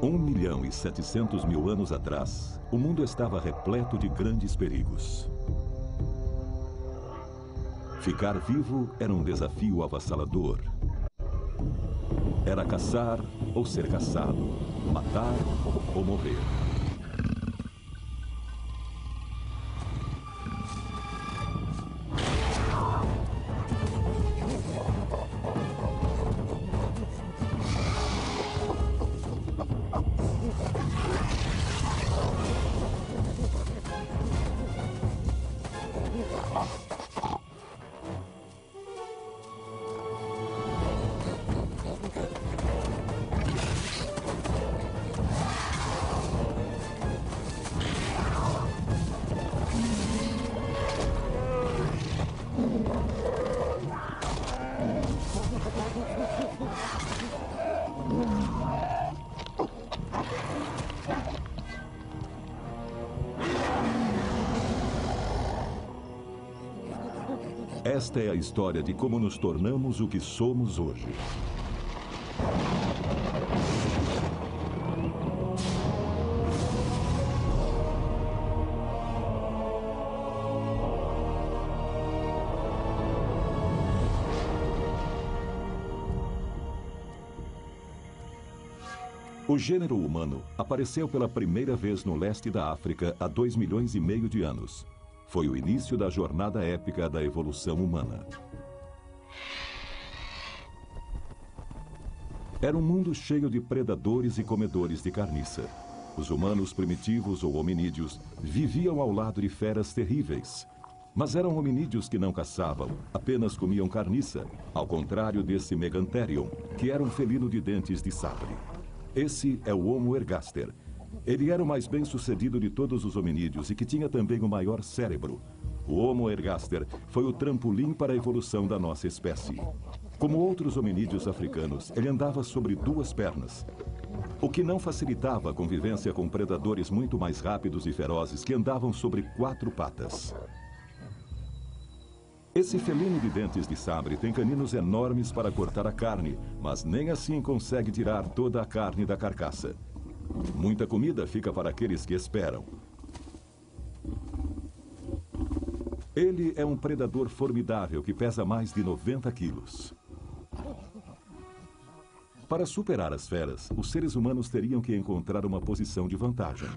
1.700.000 anos atrás, o mundo estava repleto de grandes perigos. Ficar vivo era um desafio avassalador. Era caçar ou ser caçado, matar ou morrer. Esta é a história de como nos tornamos o que somos hoje. O gênero humano apareceu pela primeira vez no leste da África há 2,5 milhões de anos. Foi o início da jornada épica da evolução humana. Era um mundo cheio de predadores e comedores de carniça. Os humanos primitivos ou hominídeos viviam ao lado de feras terríveis. Mas eram hominídeos que não caçavam, apenas comiam carniça, ao contrário desse Megantherium, que era um felino de dentes de sabre. Esse é o Homo ergaster. Ele era o mais bem-sucedido de todos os hominídeos e que tinha também o maior cérebro. O Homo ergaster foi o trampolim para a evolução da nossa espécie. Como outros hominídeos africanos, ele andava sobre 2 pernas, o que não facilitava a convivência com predadores muito mais rápidos e ferozes que andavam sobre 4 patas. Esse felino de dentes de sabre tem caninos enormes para cortar a carne, mas nem assim consegue tirar toda a carne da carcaça. Muita comida fica para aqueles que esperam. Ele é um predador formidável que pesa mais de 90 quilos. Para superar as feras, os seres humanos teriam que encontrar uma posição de vantagem.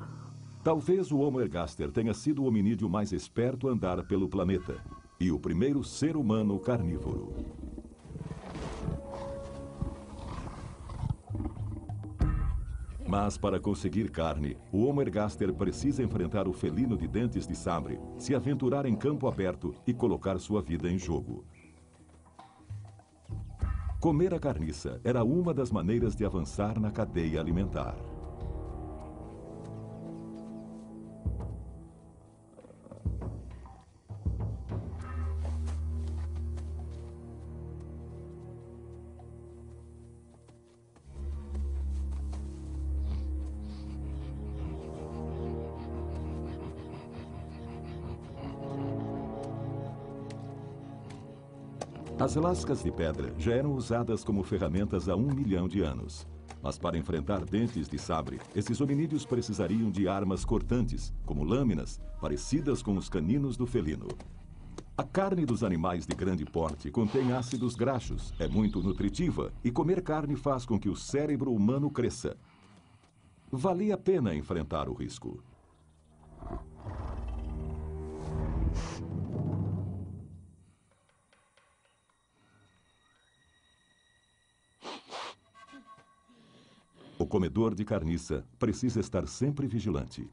Talvez o Homo ergaster tenha sido o hominídeo mais esperto a andar pelo planeta e o primeiro ser humano carnívoro. Mas para conseguir carne, o Homo ergaster precisa enfrentar o felino de dentes de sabre, se aventurar em campo aberto e colocar sua vida em jogo. Comer a carniça era uma das maneiras de avançar na cadeia alimentar. As lascas de pedra já eram usadas como ferramentas há 1 milhão de anos. Mas para enfrentar dentes de sabre, esses hominídeos precisariam de armas cortantes, como lâminas, parecidas com os caninos do felino. A carne dos animais de grande porte contém ácidos graxos, é muito nutritiva e comer carne faz com que o cérebro humano cresça. Valia a pena enfrentar o risco. O comedor de carniça precisa estar sempre vigilante.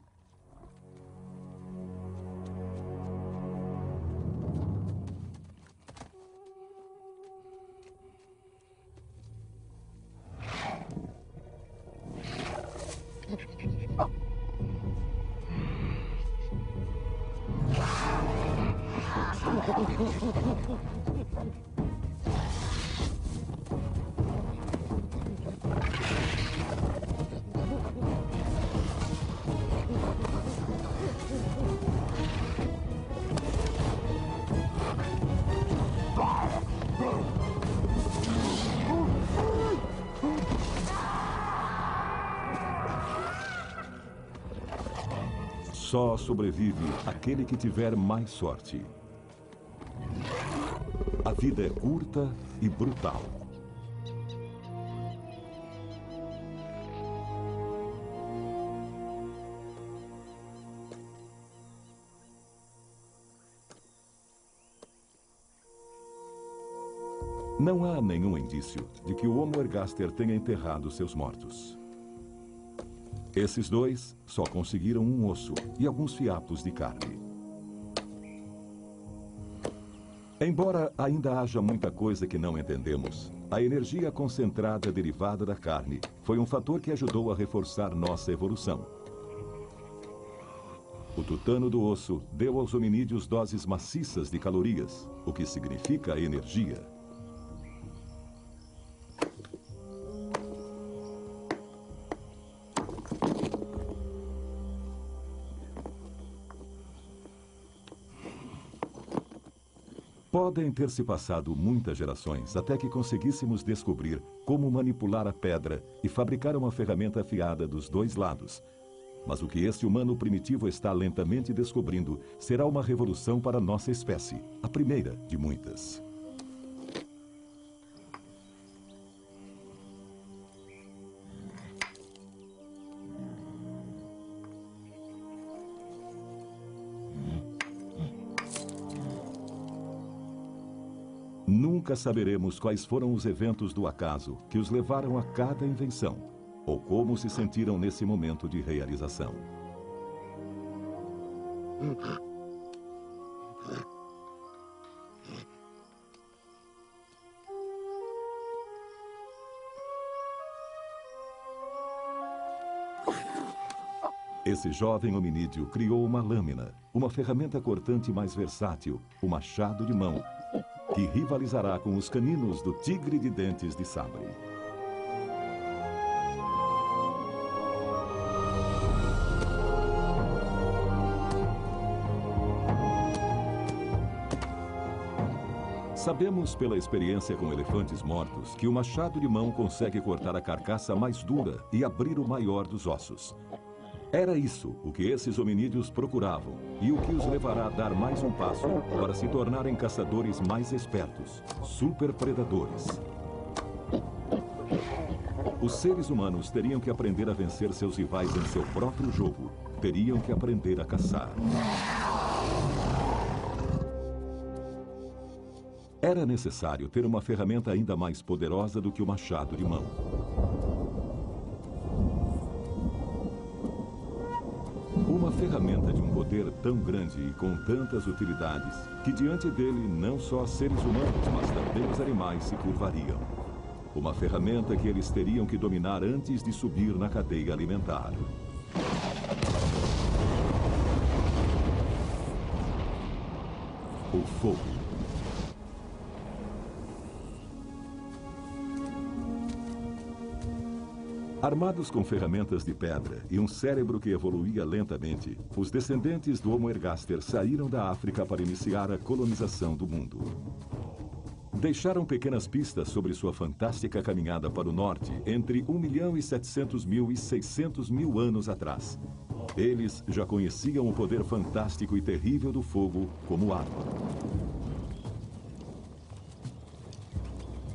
Só sobrevive aquele que tiver mais sorte. A vida é curta e brutal. Não há nenhum indício de que o Homo ergaster tenha enterrado seus mortos. Esses dois só conseguiram um osso e alguns fiapos de carne. Embora ainda haja muita coisa que não entendemos, a energia concentrada derivada da carne foi um fator que ajudou a reforçar nossa evolução. O tutano do osso deu aos hominídeos doses maciças de calorias, o que significa energia. Podem ter se passado muitas gerações até que conseguíssemos descobrir como manipular a pedra e fabricar uma ferramenta afiada dos dois lados. Mas o que este humano primitivo está lentamente descobrindo será uma revolução para nossa espécie, a primeira de muitas. Nunca saberemos quais foram os eventos do acaso que os levaram a cada invenção, ou como se sentiram nesse momento de realização. Esse jovem hominídeo criou uma lâmina, uma ferramenta cortante mais versátil, o machado de mão, que rivalizará com os caninos do tigre de dentes de sabre. Sabemos pela experiência com elefantes mortos que o machado de mão consegue cortar a carcaça mais dura e abrir o maior dos ossos. Era isso o que esses hominídeos procuravam e o que os levará a dar mais um passo para se tornarem caçadores mais espertos, superpredadores. Os seres humanos teriam que aprender a vencer seus rivais em seu próprio jogo. Teriam que aprender a caçar. Era necessário ter uma ferramenta ainda mais poderosa do que o machado de mão. Uma ferramenta de um poder tão grande e com tantas utilidades, que diante dele não só seres humanos, mas também os animais se curvariam. Uma ferramenta que eles teriam que dominar antes de subir na cadeia alimentar. O fogo. Armados com ferramentas de pedra e um cérebro que evoluía lentamente, os descendentes do Homo ergaster saíram da África para iniciar a colonização do mundo. Deixaram pequenas pistas sobre sua fantástica caminhada para o norte entre 1.700.000 e 600.000 anos atrás. Eles já conheciam o poder fantástico e terrível do fogo como arma.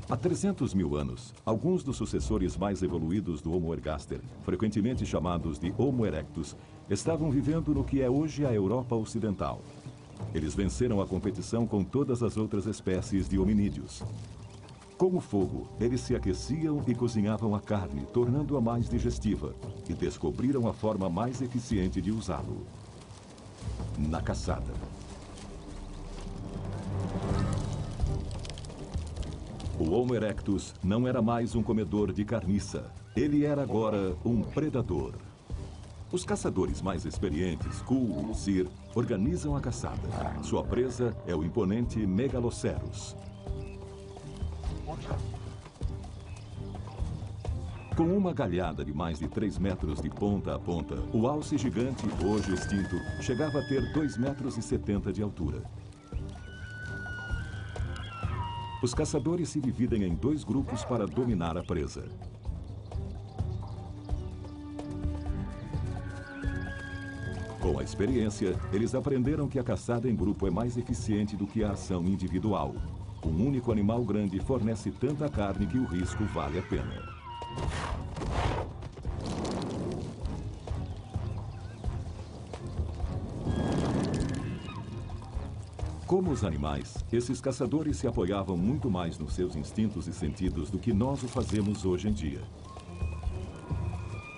Há 300.000 anos, alguns dos sucessores mais evoluídos do Homo ergaster, frequentemente chamados de Homo erectus, estavam vivendo no que é hoje a Europa Ocidental. Eles venceram a competição com todas as outras espécies de hominídeos. Com o fogo, eles se aqueciam e cozinhavam a carne, tornando-a mais digestiva, e descobriram a forma mais eficiente de usá-lo: na caçada. O Homo erectus não era mais um comedor de carniça. Ele era agora um predador. Os caçadores mais experientes, Kuhl e Sir, organizam a caçada. Sua presa é o imponente Megaloceros. Com uma galhada de mais de 3 metros de ponta a ponta, o alce gigante, hoje extinto, chegava a ter 2,70 metros de altura. Os caçadores se dividem em 2 grupos para dominar a presa. Com a experiência, eles aprenderam que a caçada em grupo é mais eficiente do que a ação individual. Um único animal grande fornece tanta carne que o risco vale a pena. Como os animais, esses caçadores se apoiavam muito mais nos seus instintos e sentidos do que nós o fazemos hoje em dia.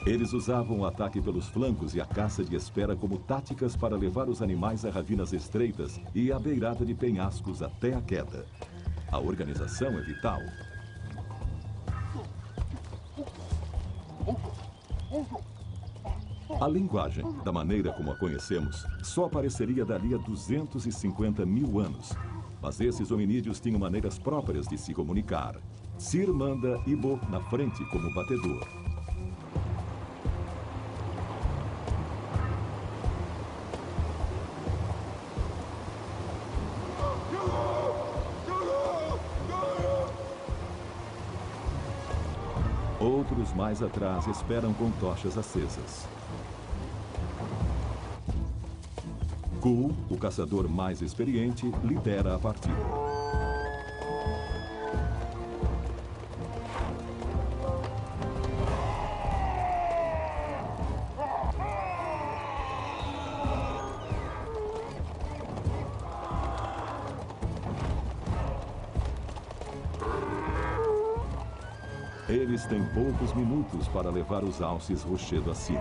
Eles usavam o ataque pelos flancos e a caça de espera como táticas para levar os animais a ravinas estreitas e à beirada de penhascos até a queda. A organização é vital. A linguagem, da maneira como a conhecemos, só apareceria dali a 250 mil anos. Mas esses hominídeos tinham maneiras próprias de se comunicar. Tsir manda Ibo na frente como batedor. Outros mais atrás esperam com tochas acesas. Ku, o caçador mais experiente, lidera a partida. Eles têm poucos minutos para levar os alces rochedo acima.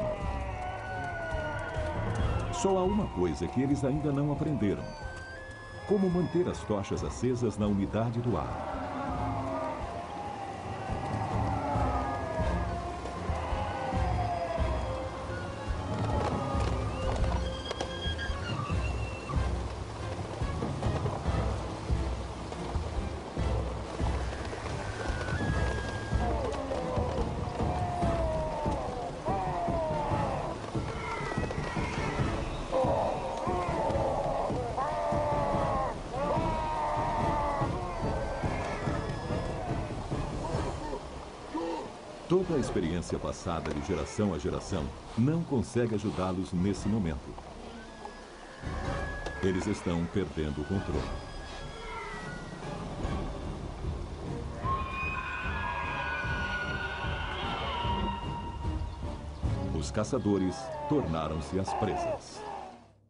Só há uma coisa que eles ainda não aprenderam: como manter as tochas acesas na umidade do ar. Toda a experiência passada de geração a geração não consegue ajudá-los nesse momento. Eles estão perdendo o controle. Os caçadores tornaram-se as presas.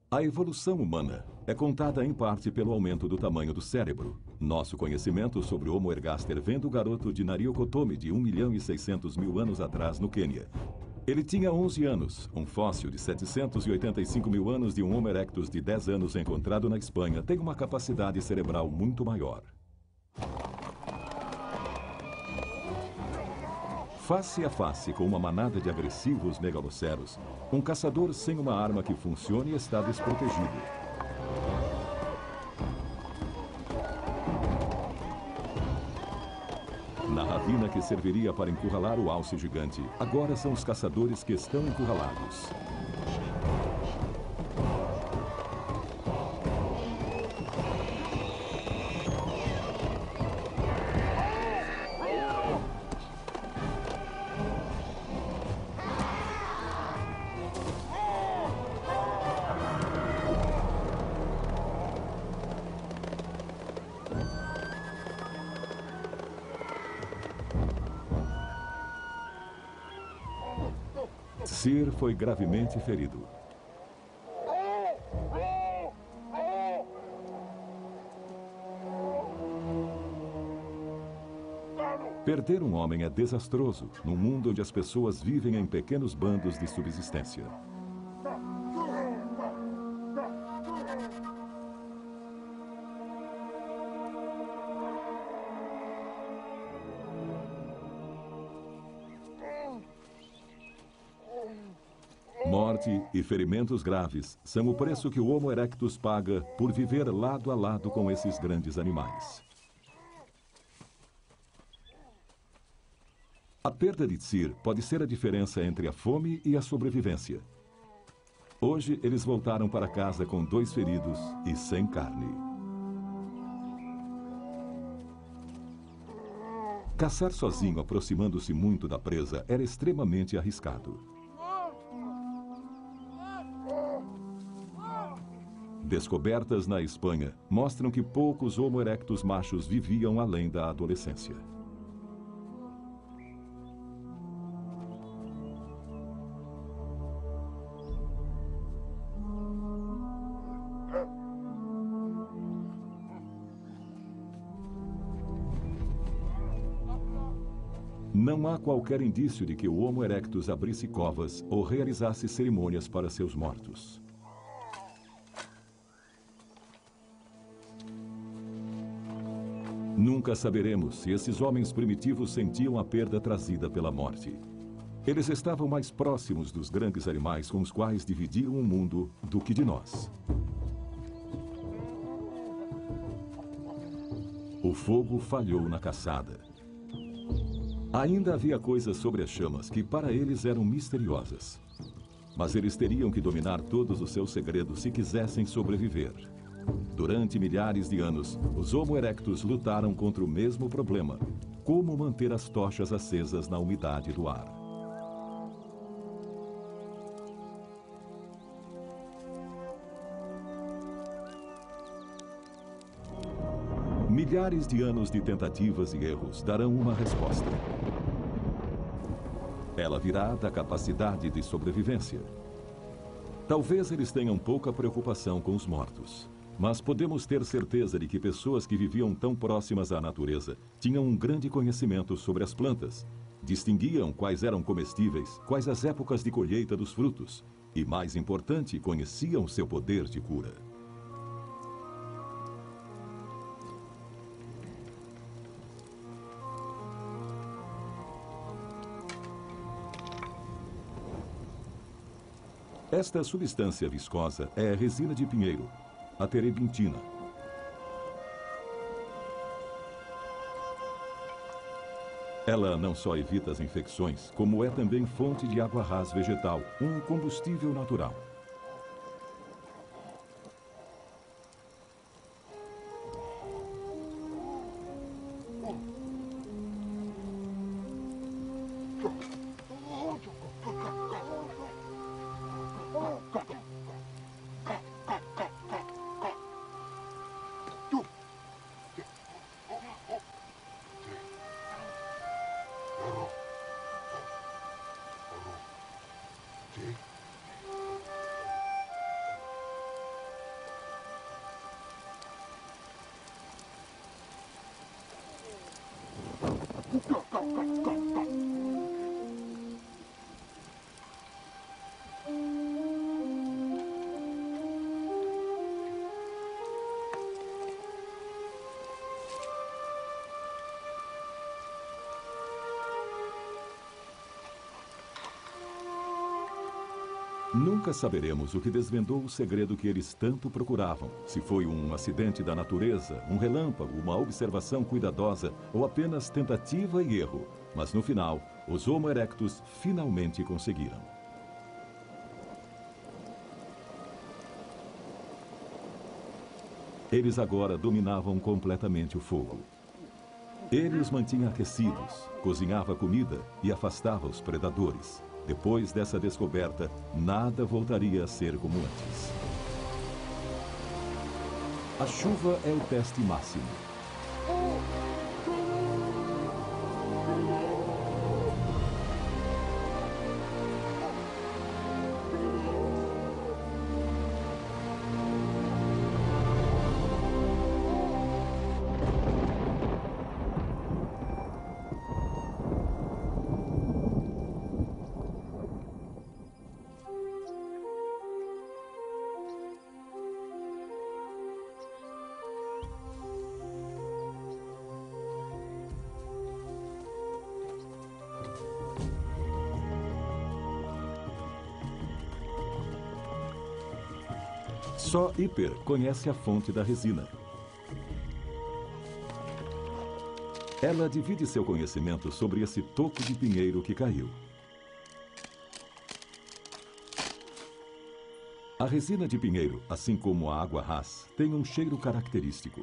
A evolução humana é contada em parte pelo aumento do tamanho do cérebro. Nosso conhecimento sobre Homo ergaster vem do garoto de Nariokotome de 1.600.000 anos atrás no Quênia. Ele tinha 11 anos. Um fóssil de 785.000 anos de um Homo erectus de 10 anos encontrado na Espanha tem uma capacidade cerebral muito maior. Face a face com uma manada de agressivos megaloceros, um caçador sem uma arma que funcione está desprotegido. Na ravina que serviria para encurralar o alce gigante, agora são os caçadores que estão encurralados. Tsir foi gravemente ferido. Perder um homem é desastroso num mundo onde as pessoas vivem em pequenos bandos de subsistência. Morte e ferimentos graves são o preço que o Homo erectus paga por viver lado a lado com esses grandes animais. A perda de Tsir pode ser a diferença entre a fome e a sobrevivência. Hoje, eles voltaram para casa com 2 feridos e sem carne. Caçar sozinho, aproximando-se muito da presa, era extremamente arriscado. Descobertas na Espanha mostram que poucos Homo erectus machos viviam além da adolescência. Não há qualquer indício de que o Homo erectus abrisse covas ou realizasse cerimônias para seus mortos. Nunca saberemos se esses homens primitivos sentiam a perda trazida pela morte. Eles estavam mais próximos dos grandes animais com os quais dividiam o mundo do que de nós. O fogo falhou na caçada. Ainda havia coisas sobre as chamas que para eles eram misteriosas. Mas eles teriam que dominar todos os seus segredos se quisessem sobreviver. Durante milhares de anos, os Homo erectus lutaram contra o mesmo problema: como manter as tochas acesas na umidade do ar. Milhares de anos de tentativas e erros darão uma resposta. Ela virá da capacidade de sobrevivência. Talvez eles tenham pouca preocupação com os mortos, mas podemos ter certeza de que pessoas que viviam tão próximas à natureza tinham um grande conhecimento sobre as plantas, distinguiam quais eram comestíveis, quais as épocas de colheita dos frutos e, mais importante, conheciam seu poder de cura. Esta substância viscosa é a resina de pinheiro, a terebintina. Ela não só evita as infecções, como é também fonte de água-rás vegetal, um combustível natural. Nunca saberemos o que desvendou o segredo que eles tanto procuravam. Se foi um acidente da natureza, um relâmpago, uma observação cuidadosa ou apenas tentativa e erro. Mas no final, os Homo erectus finalmente conseguiram. Eles agora dominavam completamente o fogo. Ele os mantinha aquecidos, cozinhava comida e afastava os predadores. Depois dessa descoberta, nada voltaria a ser como antes. A chuva é o teste máximo. Só Hiper conhece a fonte da resina. Ela divide seu conhecimento sobre esse toco de pinheiro que caiu. A resina de pinheiro, assim como a água-rás, tem um cheiro característico.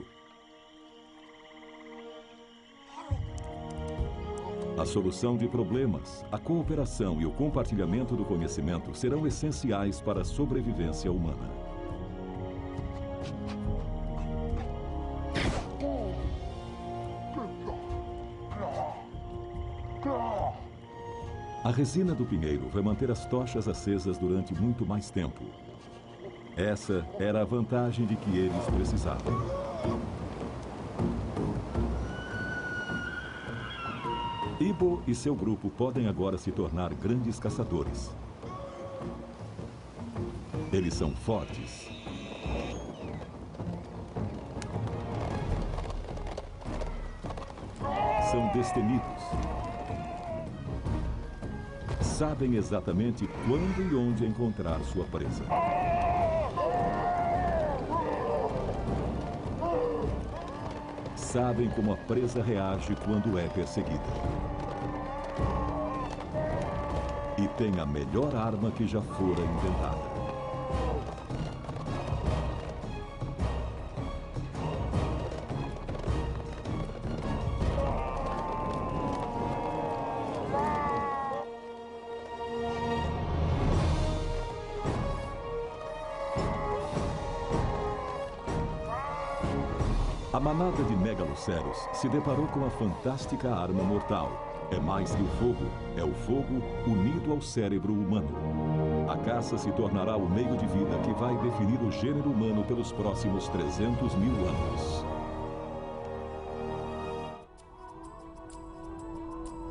A solução de problemas, a cooperação e o compartilhamento do conhecimento serão essenciais para a sobrevivência humana. A resina do pinheiro vai manter as tochas acesas durante muito mais tempo. Essa era a vantagem de que eles precisavam. Ibo e seu grupo podem agora se tornar grandes caçadores. Eles são fortes. São destemidos. Sabem exatamente quando e onde encontrar sua presa. Sabem como a presa reage quando é perseguida. E tem a melhor arma que já fora inventada. A manada de megalocéros se deparou com a fantástica arma mortal. É mais que o fogo, é o fogo unido ao cérebro humano. A caça se tornará o meio de vida que vai definir o gênero humano pelos próximos 300 mil anos.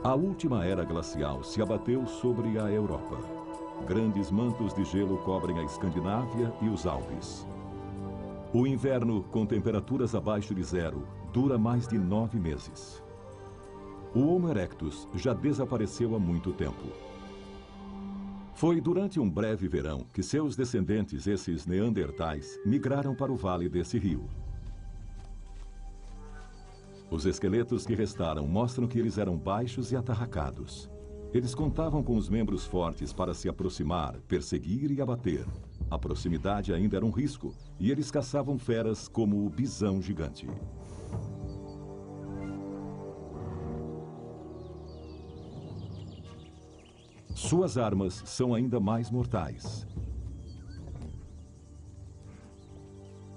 A última era glacial se abateu sobre a Europa. Grandes mantos de gelo cobrem a Escandinávia e os Alpes. O inverno, com temperaturas abaixo de zero, dura mais de 9 meses. O Homo erectus já desapareceu há muito tempo. Foi durante um breve verão que seus descendentes, esses neandertais, migraram para o vale desse rio. Os esqueletos que restaram mostram que eles eram baixos e atarracados. Eles contavam com os membros fortes para se aproximar, perseguir e abater. A proximidade ainda era um risco, e eles caçavam feras como o bisão gigante. Suas armas são ainda mais mortais.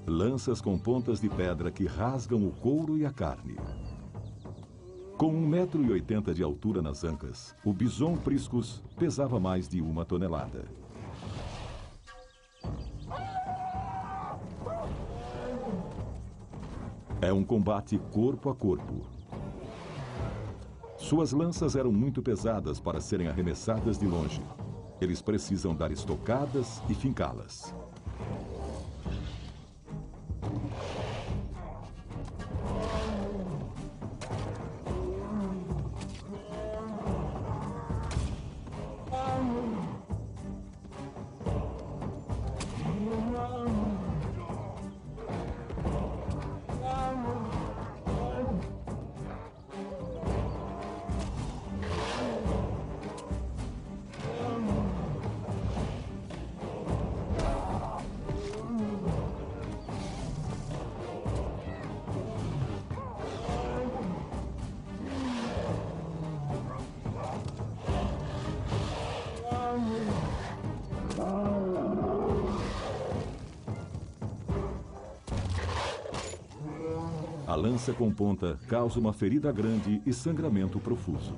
Lanças com pontas de pedra que rasgam o couro e a carne. Com 1,80 m de altura nas ancas, o bison priscus pesava mais de 1 tonelada. É um combate corpo a corpo. Suas lanças eram muito pesadas para serem arremessadas de longe. Eles precisam dar estocadas e fincá-las. A lança com ponta causa uma ferida grande e sangramento profuso.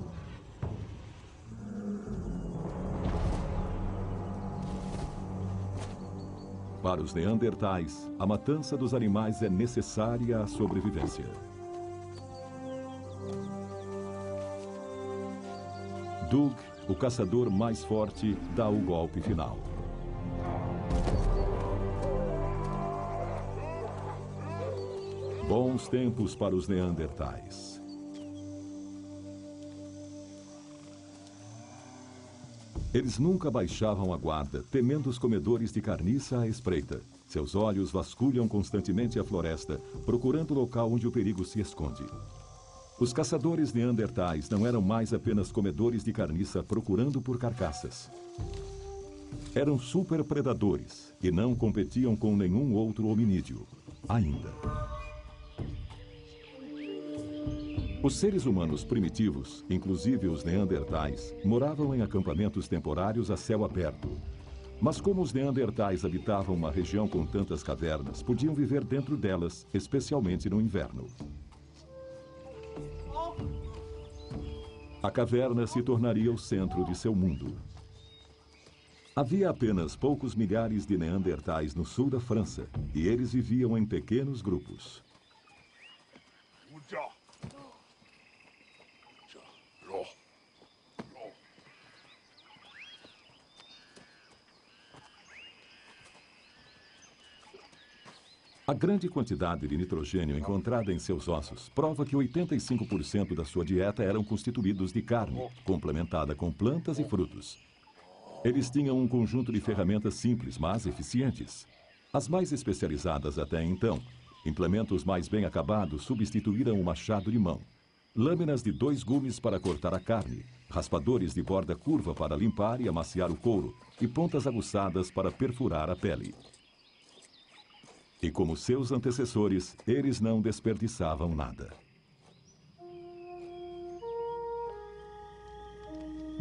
Para os neandertais, a matança dos animais é necessária à sobrevivência. Doug, o caçador mais forte, dá o golpe final. Bons tempos para os neandertais. Eles nunca baixavam a guarda, temendo os comedores de carniça à espreita. Seus olhos vasculham constantemente a floresta, procurando o local onde o perigo se esconde. Os caçadores neandertais não eram mais apenas comedores de carniça procurando por carcaças. Eram superpredadores e não competiam com nenhum outro hominídeo, ainda. Os seres humanos primitivos, inclusive os neandertais, moravam em acampamentos temporários a céu aberto. Mas como os neandertais habitavam uma região com tantas cavernas, podiam viver dentro delas, especialmente no inverno. A caverna se tornaria o centro de seu mundo. Havia apenas poucos milhares de neandertais no sul da França, e eles viviam em pequenos grupos. A grande quantidade de nitrogênio encontrada em seus ossos prova que 85% da sua dieta eram constituídos de carne, complementada com plantas e frutos. Eles tinham um conjunto de ferramentas simples, mas eficientes. As mais especializadas até então, implementos mais bem acabados substituíram o machado de mão. Lâminas de 2 gumes para cortar a carne, raspadores de borda curva para limpar e amaciar o couro, e pontas aguçadas para perfurar a pele. E como seus antecessores, eles não desperdiçavam nada.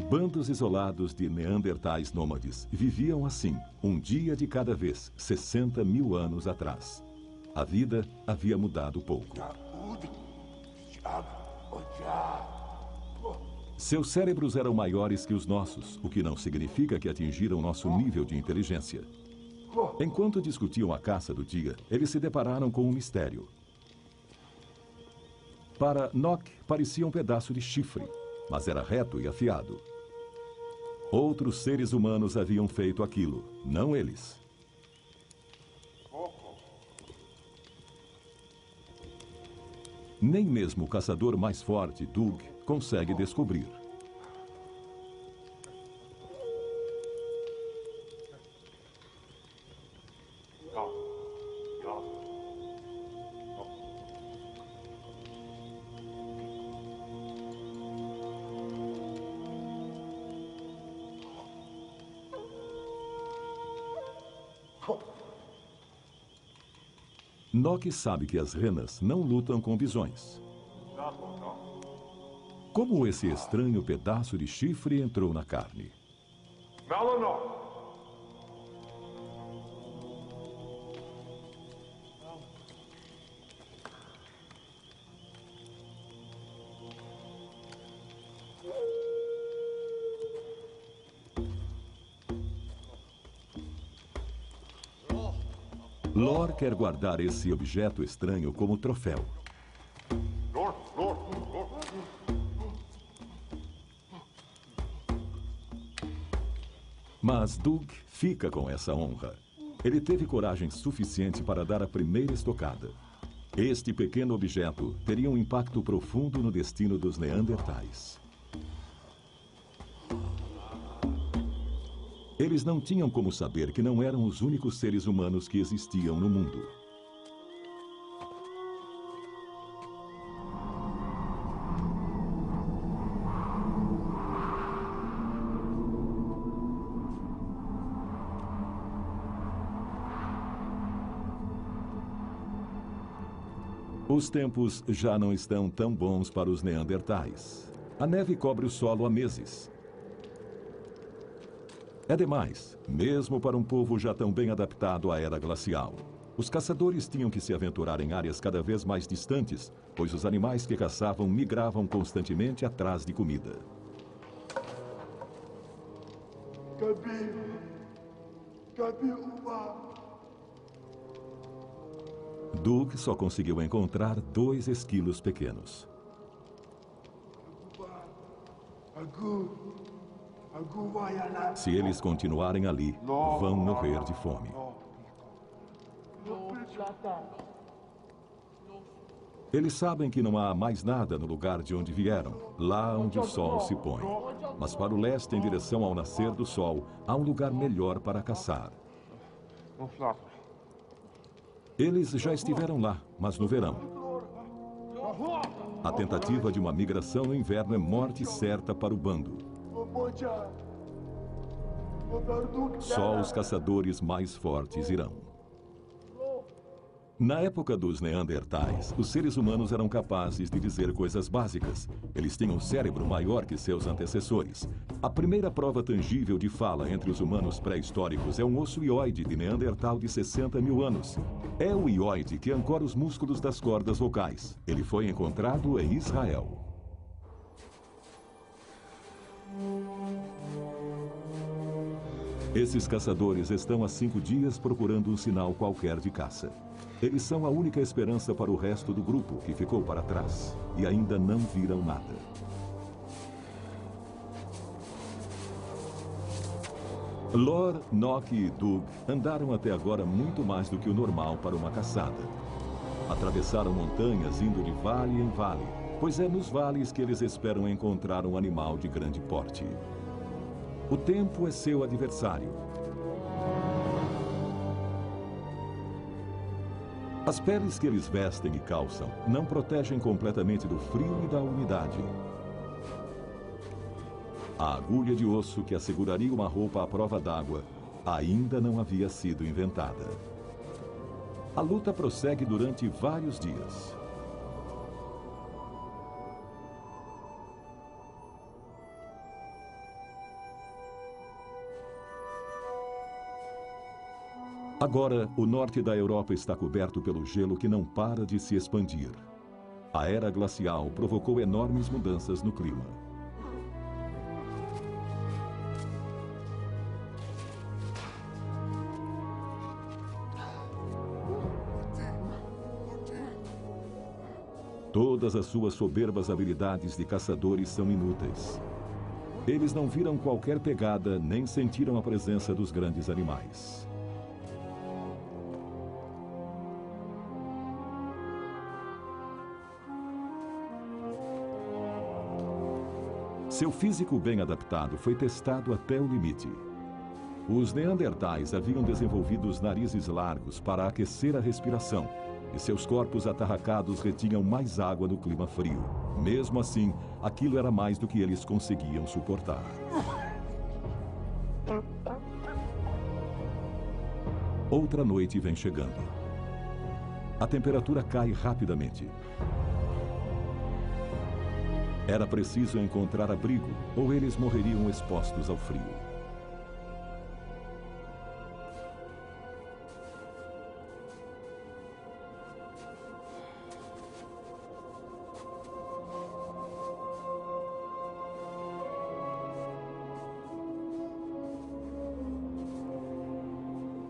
Bandos isolados de neandertais nômades viviam assim, um dia de cada vez, 60 mil anos atrás. A vida havia mudado pouco. Seus cérebros eram maiores que os nossos, o que não significa que atingiram nosso nível de inteligência. Enquanto discutiam a caça do dia, eles se depararam com um mistério. Para Nock, parecia um pedaço de chifre, mas era reto e afiado. Outros seres humanos haviam feito aquilo, não eles. Nem mesmo o caçador mais forte, Doug, consegue descobrir. Nock sabe que as renas não lutam com bisões. Como esse estranho pedaço de chifre entrou na carne? Lor quer guardar esse objeto estranho como troféu. Mas Doug fica com essa honra. Ele teve coragem suficiente para dar a primeira estocada. Este pequeno objeto teria um impacto profundo no destino dos neandertais. Eles não tinham como saber que não eram os únicos seres humanos que existiam no mundo. Os tempos já não estão tão bons para os neandertais. A neve cobre o solo há meses. É demais, mesmo para um povo já tão bem adaptado à era glacial. Os caçadores tinham que se aventurar em áreas cada vez mais distantes, pois os animais que caçavam migravam constantemente atrás de comida. Doug só conseguiu encontrar 2 esquilos pequenos. Se eles continuarem ali, vão morrer de fome. Eles sabem que não há mais nada no lugar de onde vieram, lá onde o sol se põe. Mas para o leste, em direção ao nascer do sol, há um lugar melhor para caçar. Eles já estiveram lá, mas no verão. A tentativa de uma migração no inverno é morte certa para o bando. Só os caçadores mais fortes irão. Na época dos neandertais, os seres humanos eram capazes de dizer coisas básicas. Eles tinham um cérebro maior que seus antecessores. A primeira prova tangível de fala entre os humanos pré-históricos é um osso hioide de Neandertal de 60 mil anos. É o hioide que ancora os músculos das cordas vocais. Ele foi encontrado em Israel. Esses caçadores estão há 5 dias procurando um sinal qualquer de caça. Eles são a única esperança para o resto do grupo, que ficou para trás, e ainda não viram nada. Lor, Nock e Dug andaram até agora muito mais do que o normal para uma caçada. Atravessaram montanhas indo de vale em vale, pois é nos vales que eles esperam encontrar um animal de grande porte. O tempo é seu adversário. As peles que eles vestem e calçam não protegem completamente do frio e da umidade. A agulha de osso que asseguraria uma roupa à prova d'água ainda não havia sido inventada. A luta prossegue durante vários dias. Agora, o norte da Europa está coberto pelo gelo que não para de se expandir. A era glacial provocou enormes mudanças no clima. Todas as suas soberbas habilidades de caçadores são inúteis. Eles não viram qualquer pegada, nem sentiram a presença dos grandes animais. Seu físico bem adaptado foi testado até o limite. Os neandertais haviam desenvolvido os narizes largos para aquecer a respiração, e seus corpos atarracados retinham mais água no clima frio. Mesmo assim, aquilo era mais do que eles conseguiam suportar. Outra noite vem chegando. A temperatura cai rapidamente. Era preciso encontrar abrigo, ou eles morreriam expostos ao frio.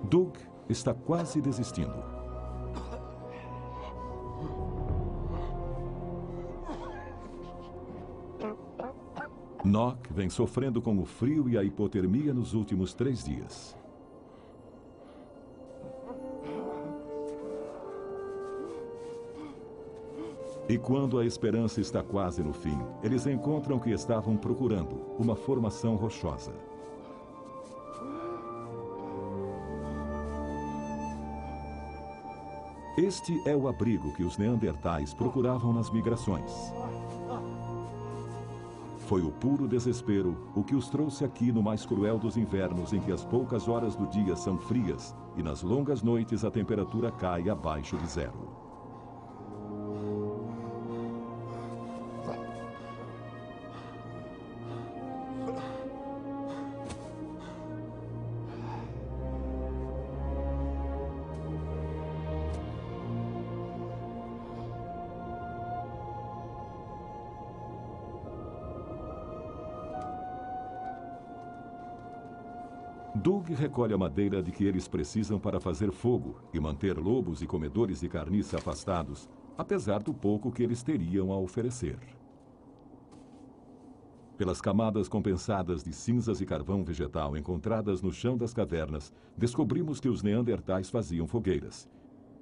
Dug está quase desistindo. Nock vem sofrendo com o frio e a hipotermia nos últimos 3 dias. E quando a esperança está quase no fim, eles encontram o que estavam procurando, uma formação rochosa. Este é o abrigo que os neandertais procuravam nas migrações. Foi o puro desespero o que os trouxe aqui no mais cruel dos invernos, em que as poucas horas do dia são frias e nas longas noites a temperatura cai abaixo de 0. Dug recolhe a madeira de que eles precisam para fazer fogo e manter lobos e comedores de carniça afastados, apesar do pouco que eles teriam a oferecer. Pelas camadas compensadas de cinzas e carvão vegetal encontradas no chão das cavernas, descobrimos que os neandertais faziam fogueiras.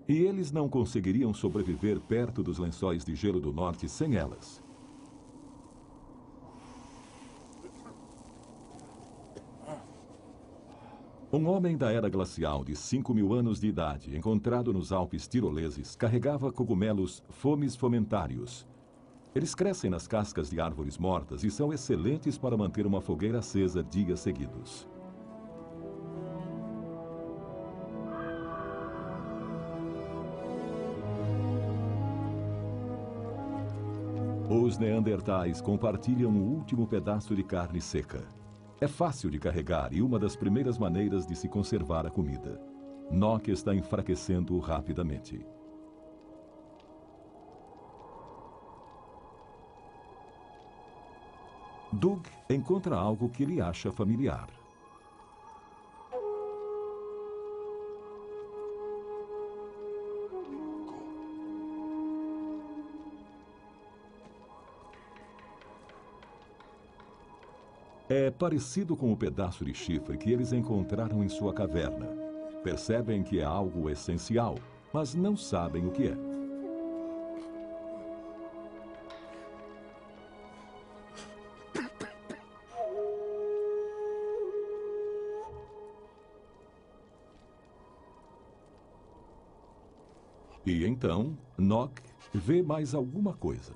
E eles não conseguiriam sobreviver perto dos lençóis de gelo do norte sem elas. Um homem da era glacial de 5.000 anos de idade, encontrado nos Alpes tiroleses, carregava cogumelos fomes fomentários. Eles crescem nas cascas de árvores mortas e são excelentes para manter uma fogueira acesa dias seguidos. Os neandertais compartilham o último pedaço de carne seca. É fácil de carregar e uma das primeiras maneiras de se conservar a comida. Nock está enfraquecendo rapidamente. Doug encontra algo que ele acha familiar. É parecido com o pedaço de chifre que eles encontraram em sua caverna. Percebem que é algo essencial, mas não sabem o que é. E então, Nock vê mais alguma coisa.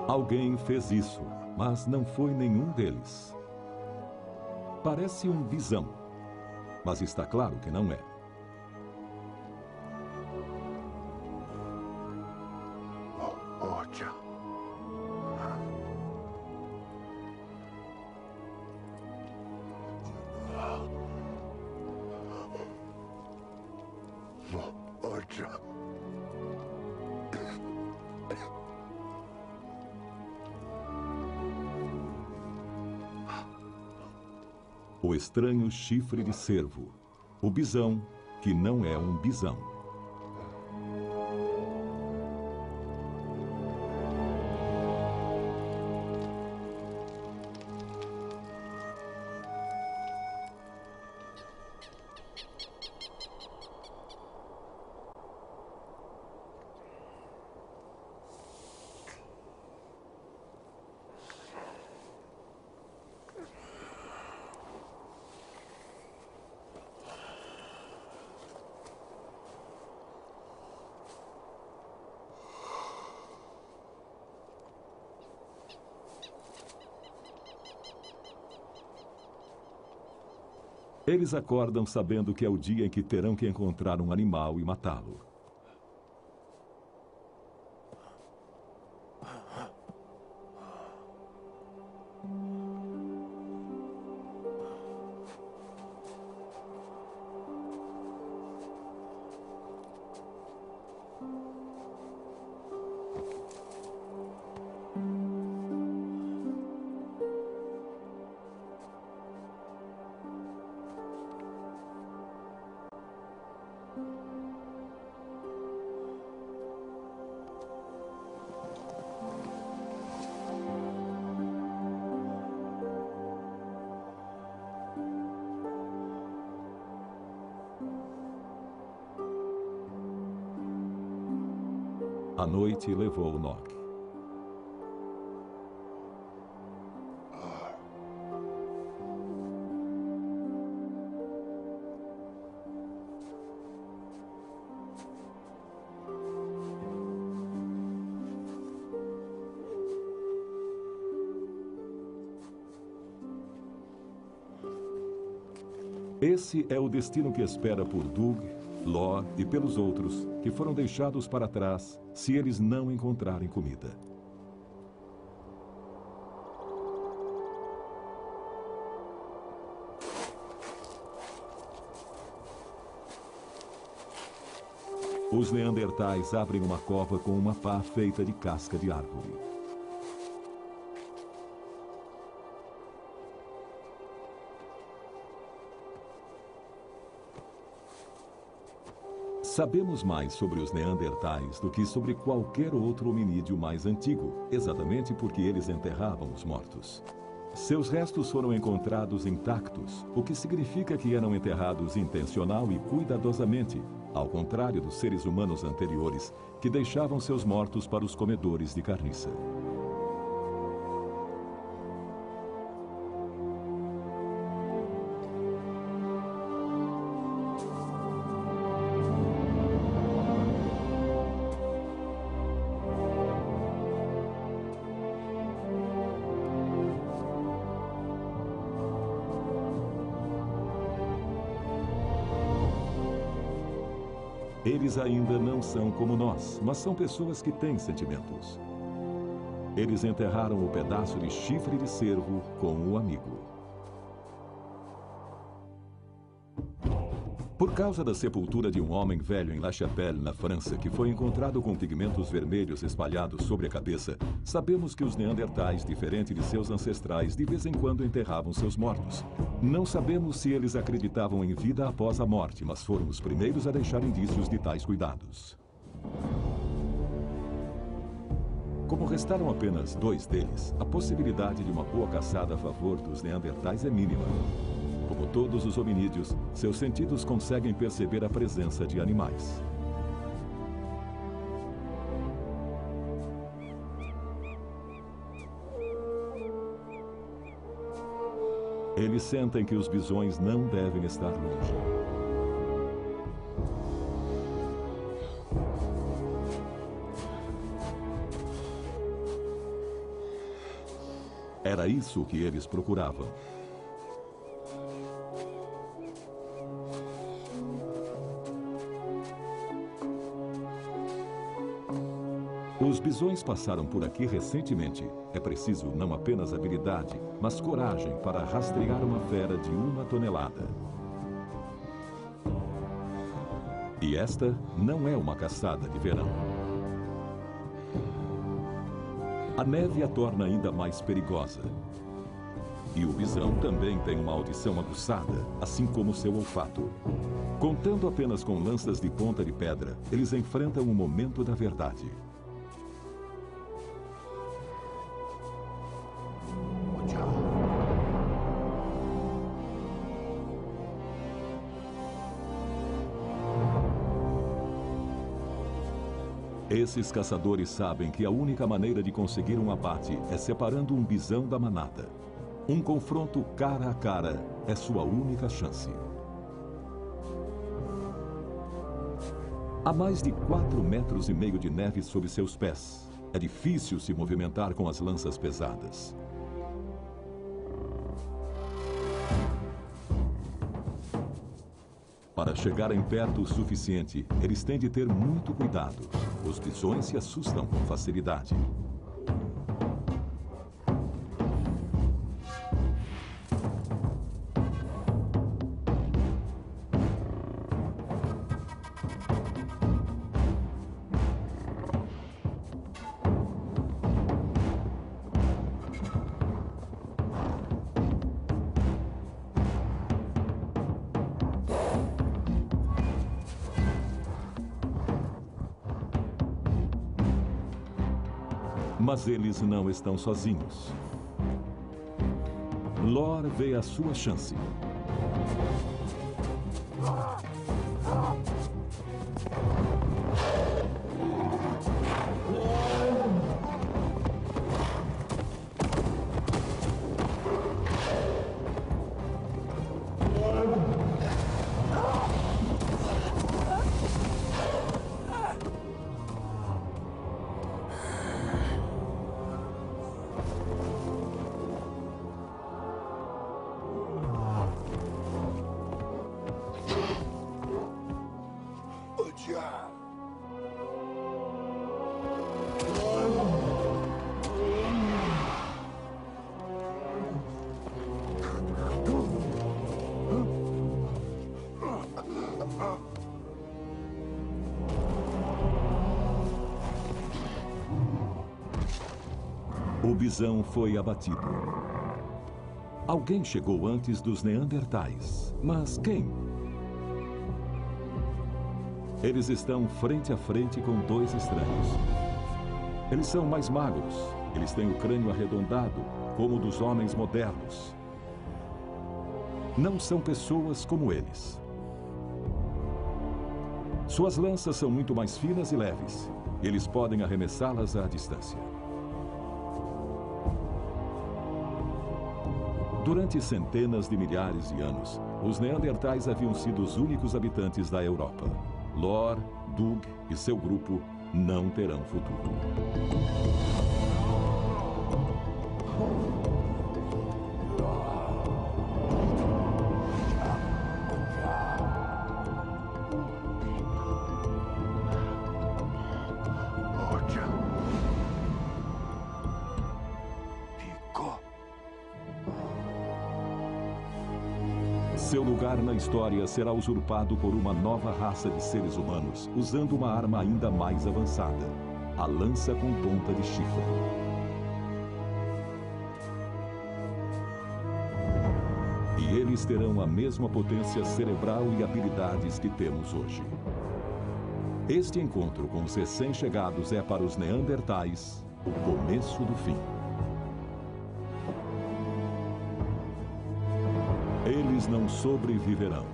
Alguém fez isso, mas não foi nenhum deles. Parece um bisão, mas está claro que não é. O estranho chifre de cervo. O bisão, que não é um bisão. Eles acordam sabendo que é o dia em que terão que encontrar um animal e matá-lo. A noite levou Nock. Esse é o destino que espera por Doug, Ló e pelos outros que foram deixados para trás se eles não encontrarem comida. Os neandertais abrem uma cova com uma pá feita de casca de árvore. Sabemos mais sobre os neandertais do que sobre qualquer outro hominídeo mais antigo, exatamente porque eles enterravam os mortos. Seus restos foram encontrados intactos, o que significa que eram enterrados intencional e cuidadosamente, ao contrário dos seres humanos anteriores, que deixavam seus mortos para os comedores de carniça. Eles ainda não são como nós, mas são pessoas que têm sentimentos. Eles enterraram o pedaço de chifre de cervo com o amigo. Por causa da sepultura de um homem velho em La Chapelle, na França, que foi encontrado com pigmentos vermelhos espalhados sobre a cabeça, sabemos que os neandertais, diferente de seus ancestrais, de vez em quando enterravam seus mortos. Não sabemos se eles acreditavam em vida após a morte, mas foram os primeiros a deixar indícios de tais cuidados. Como restaram apenas 2 deles, a possibilidade de uma boa caçada a favor dos neandertais é mínima. Como todos os hominídeos, seus sentidos conseguem perceber a presença de animais. Eles sentem que os bisões não devem estar longe. Era isso que eles procuravam. Os bisões passaram por aqui recentemente. É preciso não apenas habilidade, mas coragem para rastrear uma fera de 1 tonelada. E esta não é uma caçada de verão. A neve a torna ainda mais perigosa. E o bisão também tem uma audição aguçada, assim como seu olfato. Contando apenas com lanças de ponta de pedra, eles enfrentam o momento da verdade. Esses caçadores sabem que a única maneira de conseguir um abate é separando um bisão da manada. Um confronto cara a cara é sua única chance. Há mais de 4,5 metros de neve sob seus pés. É difícil se movimentar com as lanças pesadas. Para chegarem perto o suficiente, eles têm de ter muito cuidado. Os bisões se assustam com facilidade. Mas eles não estão sozinhos. Lor vê a sua chance. O bisão foi abatido. Alguém chegou antes dos neandertais. Mas quem? Eles estão frente a frente com 2 estranhos. Eles são mais magros. Eles têm o crânio arredondado, como o dos homens modernos. Não são pessoas como eles. Suas lanças são muito mais finas e leves. Eles podem arremessá-las à distância. Durante centenas de milhares de anos, os neandertais haviam sido os únicos habitantes da Europa. Lor, Doug e seu grupo não terão futuro. Seu lugar na história será usurpado por uma nova raça de seres humanos, usando uma arma ainda mais avançada, a lança com ponta de chifre. E eles terão a mesma potência cerebral e habilidades que temos hoje. Este encontro com os recém-chegados é para os Neandertais o começo do fim. Eles não sobreviverão.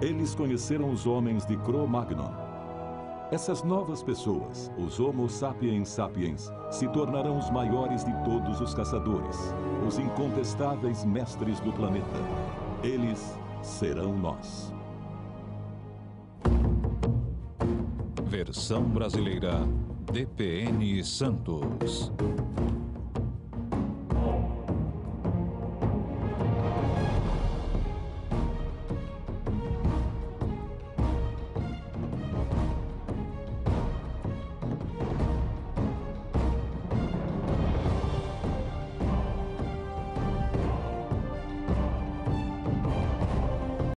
Eles conheceram os homens de Cro-Magnon. Essas novas pessoas, os Homo sapiens sapiens, se tornarão os maiores de todos os caçadores, os incontestáveis mestres do planeta. Eles serão nós. Versão brasileira, DPN Santos.